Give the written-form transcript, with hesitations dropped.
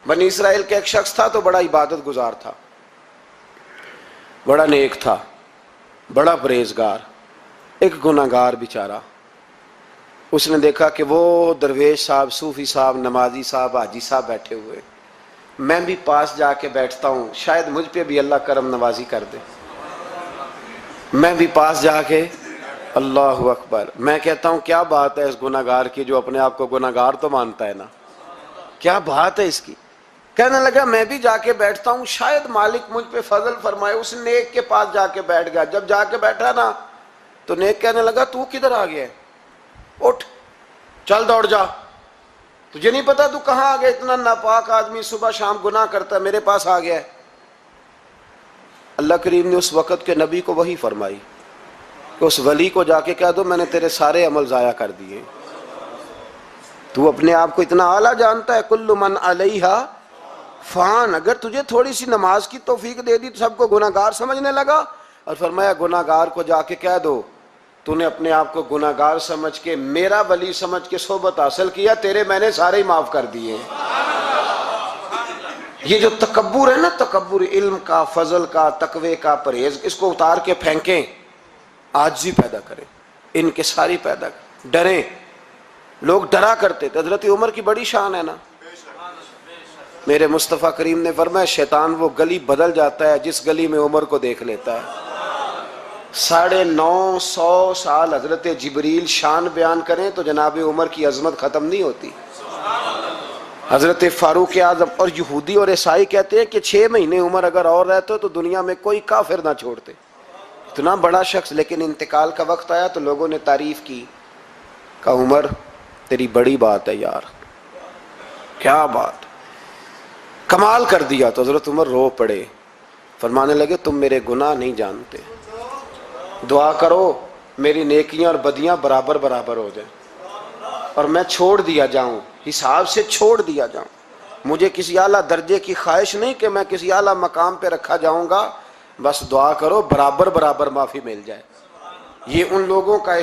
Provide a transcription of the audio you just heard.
بنی اسرائیل کا ایک شخص تھا تو بڑا عبادت گزار تھا، بڑا نیک تھا، بڑا پرہیزگار، ایک گناہگار بیچارہ۔ اس نے دیکھا کہ وہ درویش صاحب، صوفی صاحب، نمازی صاحب، حاجی صاحب بیٹھے ہوئے، میں بھی پاس جا کے بیٹھتا ہوں، شاید مجھ پہ بھی اللہ کرم نوازی کر دے۔ میں بھی پاس جا کے، اللہ اکبر، میں کہتا ہوں کیا بات ہے اس گناہگار کی جو اپنے آپ کو گناہگار تو مانتا ہے نا، کیا بات ہے اس کی۔ کہنے لگا میں بھی جا کے بیٹھتا ہوں، شاید مالک مجھ پہ فضل فرمائے۔ اس نیک کے پاس جا کے بیٹھ گیا۔ جب جا کے بیٹھا نا تو نیک کہنے لگا تو کدھر آ گیا ہے؟ اٹھ، چل دوڑ جا، تجھے نہیں پتا تو کہاں آ گیا؟ اتنا ناپاک آدمی صبح شام گناہ کرتا ہے، میرے پاس آ گیا ہے۔ اللہ کریم نے اس وقت کے نبی کو وحی فرمائی کہ اس ولی کو جا کے کہہ دو میں نے تیرے سارے عمل ضائع کر دیے۔ تو اپنے آپ کو اتنا اعلیٰ جانتا ہے، کل من علیہا فان، اگر تجھے تھوڑی سی نماز کی توفیق دے دی تو سب کو گناہگار سمجھنے لگا۔ اور فرمایا گناہگار کو جا کے کہہ دو تو نے اپنے آپ کو گناہگار سمجھ کے میرا ولی سمجھ کے صحبت حاصل کیا، تیرے میں نے سارے ہی معاف کر دیے۔ یہ جو تکبر ہے نا، تکبر علم کا، فضل کا، تقوی کا، پرہیز، اس کو اتار کے پھینکیں، عاجزی پیدا کریں، انکساری پیدا کریں، ڈریں۔ لوگ ڈرا کرتے تھے، حضرت عمر کی بڑی شان ہے نا۔ میرے مصطفیٰ کریم نے فرمایا شیطان وہ گلی بدل جاتا ہے جس گلی میں عمر کو دیکھ لیتا ہے۔ 950 سال حضرت جبریل شان بیان کریں تو جناب عمر کی عظمت ختم نہیں ہوتی۔ حضرت فاروق اعظم اور یہودی اور عیسائی کہتے ہیں کہ 6 مہینے عمر اگر اور رہتے تو دنیا میں کوئی کافر نہ چھوڑتے، اتنا بڑا شخص۔ لیکن انتقال کا وقت آیا تو لوگوں نے تعریف کی، کہا عمر تیری بڑی بات ہے یار، کیا بات، کمال کر دیا۔ تو حضرت عمر رو پڑے، فرمانے لگے تم میرے گناہ نہیں جانتے، دعا کرو میری نیکیاں اور بدیاں برابر برابر ہو جائیں اور میں چھوڑ دیا جاؤں، حساب سے چھوڑ دیا جاؤں۔ مجھے کسی اعلیٰ درجے کی خواہش نہیں کہ میں کسی اعلیٰ مقام پہ رکھا جاؤں گا، بس دعا کرو برابر برابر معافی مل جائے۔ یہ ان لوگوں کا